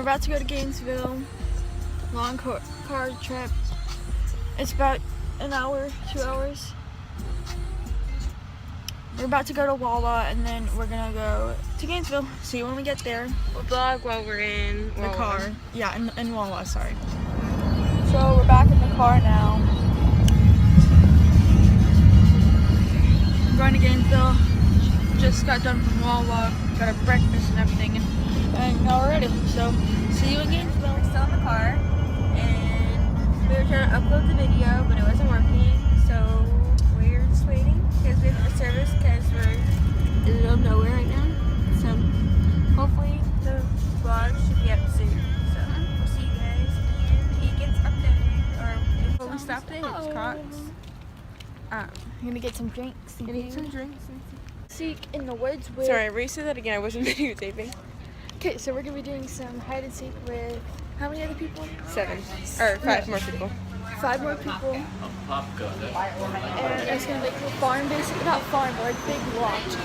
about to go to Gainesville. Long car trip. It's about an hour, 2 hours. We're about to go to Wawa and then we're gonna go to Gainesville. See you when we get there. We'll vlog while we're in the car. Yeah, in Wawa, sorry. So we're back in the car now. I'm going to Gainesville. Just got done from Wawa, got our breakfast and everything, and now we're ready. So see you in Gainesville. We're still in the car, and we were trying to upload the video, but it wasn't working, so we're just waiting because we have a service because we're in the middle of nowhere right now. So hopefully the vlog should be up soon. So we'll see you guys when he gets uploaded, or before we stop there, it's Cox. I'm gonna get some drinks. Gonna get some drinks. Seek in the woods with... Sorry, re-say that again. I wasn't videotaping. Okay, so we're gonna be doing some hide and seek with how many other people? 7 or 5 more people. 5 more people. And it's gonna be like a farm, basically. Not farm, but like big lodge.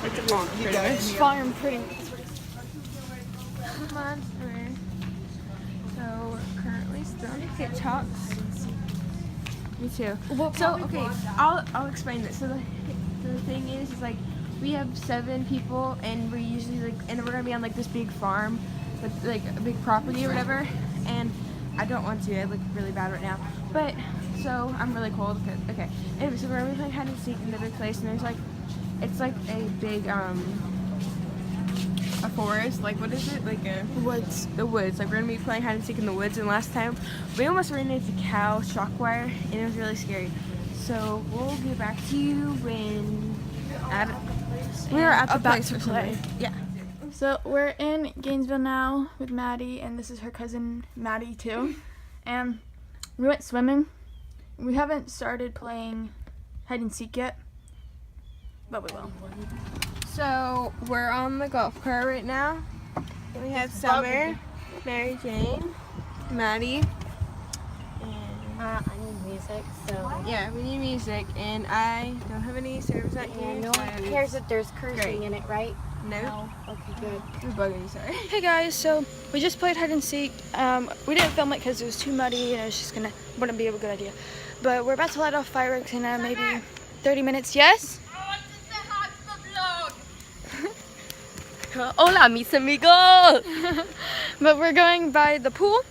It's a farm, pretty much. Farm, pretty much. Monster. So we're currently still on TikToks. Me too. So okay, I'll explain this. So the thing is like we have 7 people, and we're usually like, and we're gonna be on like this big farm, with like a big property or whatever. And I don't want to. I look really bad right now. But so I'm really cold. Okay. Anyway, so we're gonna be playing hide and seek in the big place, and there's like, it's like a big a forest. Like what is it? Like a Woods. The woods. Like we're gonna be playing hide and seek in the woods. And last time we almost ran into cow shock wire, and it was really scary. So we'll get back to you when we are at the about place to for play. something. Yeah. So we're in Gainesville now with Maddie, and this is her cousin Maddie too. And we went swimming. We haven't started playing hide and seek yet, but we will. So we're on the golf cart right now. And we have Summer, Mary Jane, Maddie, and I need music, so yeah, we need music. And I don't have any service out yeah, here. no so one cares if there's cursing Great. in it, right? No. Okay, good. We're bugging you, sorry. Hey guys, so we just played hide and seek. We didn't film it because it was too muddy and it was just wouldn't be a good idea. But we're about to light off fireworks in maybe 30 minutes. Yes? Hola, mis amigos! But we're going by the pool,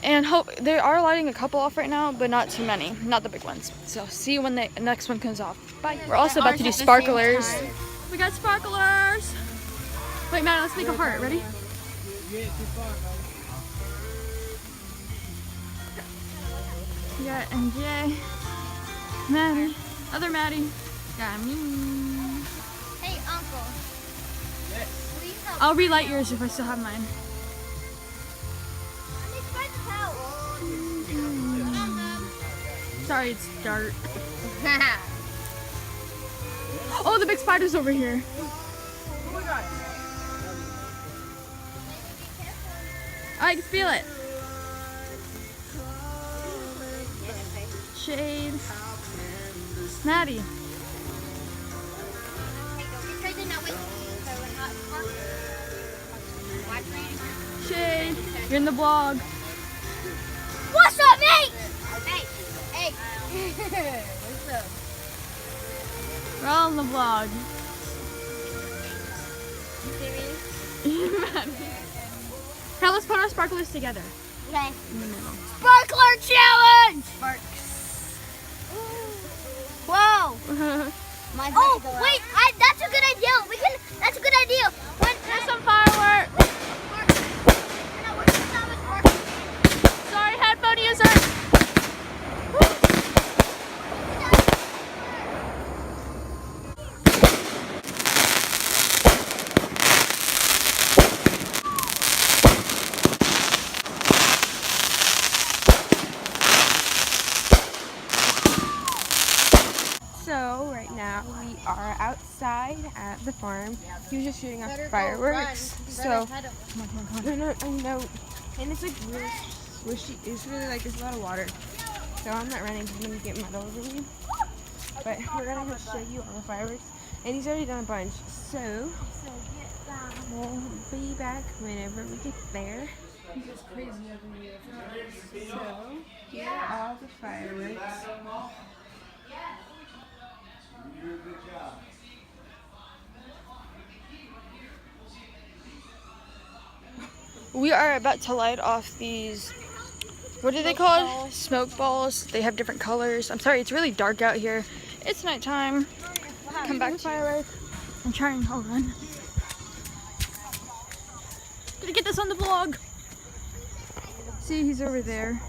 and they are lighting a couple off right now, but not too many, not the big ones. So see you when the next one comes off. Bye. We're also about to do sparklers. We got sparklers. Wait, Matt, let's make a heart. Ready? We got MJ, Maddie, other Maddie, got me. Hey, Uncle. Please help. I'll relight yours if I still have mine. Sorry, it's dark. Oh, the big spider's over here. Oh my god. I can feel it. Shade. Maddie. Shade. You're in the vlog. What's up, mate? Hey. What's up? We're all in the vlog. Maddie. Now let's put our sparklers together. Okay. In the middle. Sparkler challenge! Sparks. Whoa. Oh, wait, that's a good idea. That's a good idea. There's some fireworks. Sorry, headphone user. So right now we are outside at the farm. He was just shooting off fireworks. So no, and it's like really swishy. It's really like there's a lot of water. So I'm not running because I'm gonna get mud all over me. But we're gonna go show you all the fireworks. And he's already done a bunch. So We'll be back whenever we get there. So, here are all the fireworks. We are about to light off these, what are they called? Smoke balls. They have different colors. I'm sorry, it's really dark out here. It's nighttime. Come back to fireworks. I'm trying, hold on. Gonna get this on the vlog. See, he's over there.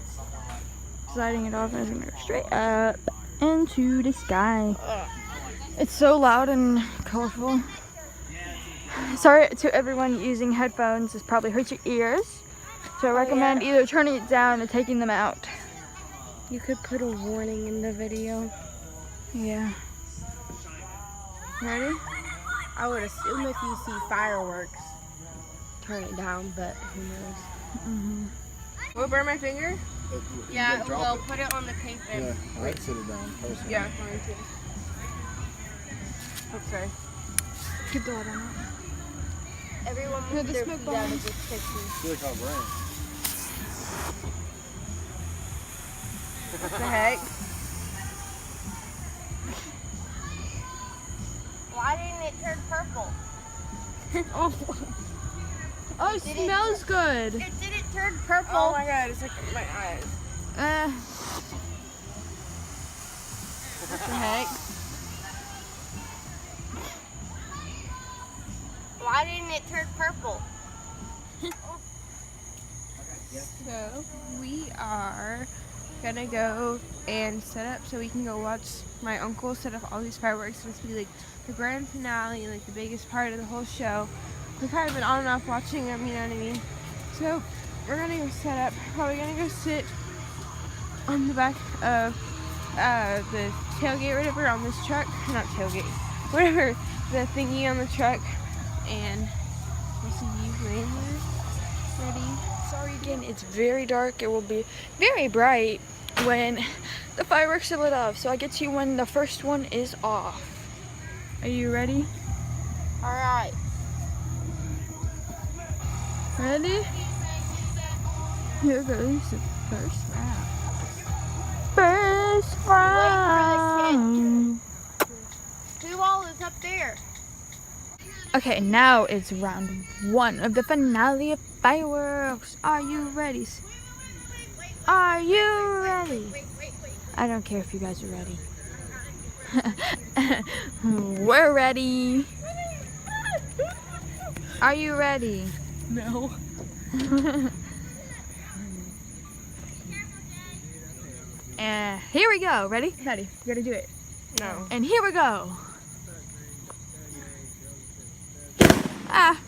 He's lighting it off and it's gonna go straight up into the sky. It's so loud and colorful. Sorry to everyone using headphones, this probably hurts your ears. So I recommend either turning it down or taking them out. You could put a warning in the video. Yeah. Ready? I would assume if you see fireworks, turn it down, but who knows? Will it burn my finger? Yeah, we'll put it on the paper. Yeah, I'd sit it down personally. Yeah, mine too. Oh, sorry. Keep the light on. Everyone Here, move the their smoke feet out of bombs. this picture. I feel like I'll burn. What the heck? Why didn't it turn purple? Oh, it smells good. It didn't turn purple. Oh my god, it's like my eyes. What the heck? Why didn't it turn purple? So, we are gonna go and set up so we can go watch my uncle set up all these fireworks. It's supposed to be like the grand finale, like the biggest part of the whole show. We've kind of been on and off watching them, you know what I mean? So, we're gonna go set up. Probably gonna go sit on the back of the tailgate or whatever on this truck. Not tailgate, whatever, the thingy on the truck. And we'll see you when we're ready. Sorry again, it's very dark. It will be very bright when the fireworks are lit off. So I get to you when the first one is off. Are you ready? Alright. Ready? Here goes the first round. First round. Who all is up there? Okay, now it's round one of the finale of fireworks. Are you ready? Are you ready? I don't care if you guys are ready. We're ready. Are you ready? No. And here we go. Ready? Ready. You gotta do it. No. And here we go. Ah.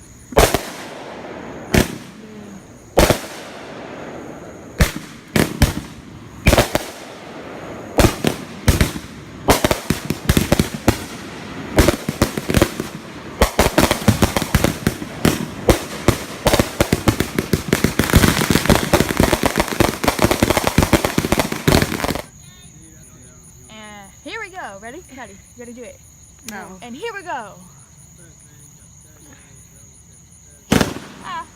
And here we go. Ready? Ready. You gotta do it. No. And here we go. Ah.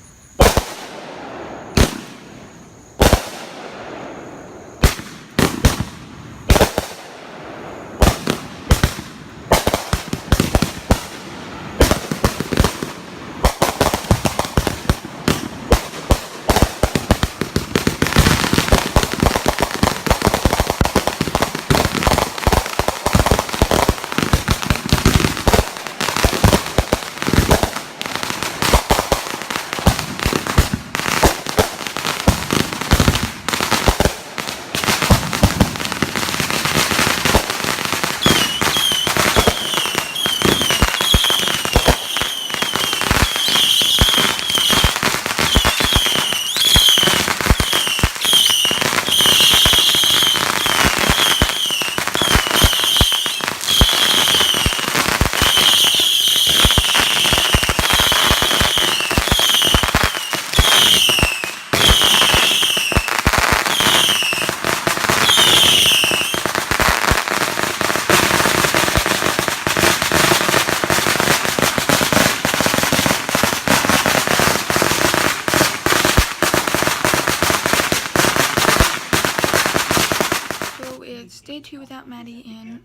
2 without Maddie, and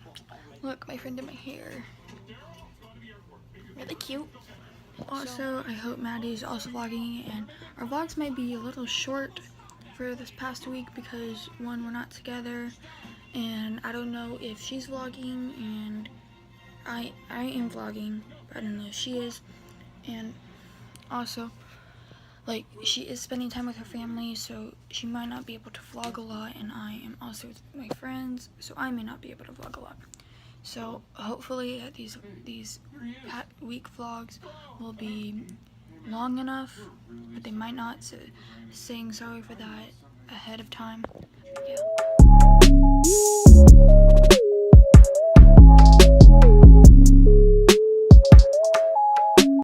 look, my friend did my hair. Really cute. Also, I hope Maddie is also vlogging, and our vlogs might be a little short for this past week because, one, we're not together, and I don't know if she's vlogging, and I am vlogging, but I don't know if she is. And also, like, she is spending time with her family, so she might not be able to vlog a lot, and I am also with my friends, so I may not be able to vlog a lot. So hopefully these week vlogs will be long enough, but they might not, so saying sorry for that ahead of time. Yeah.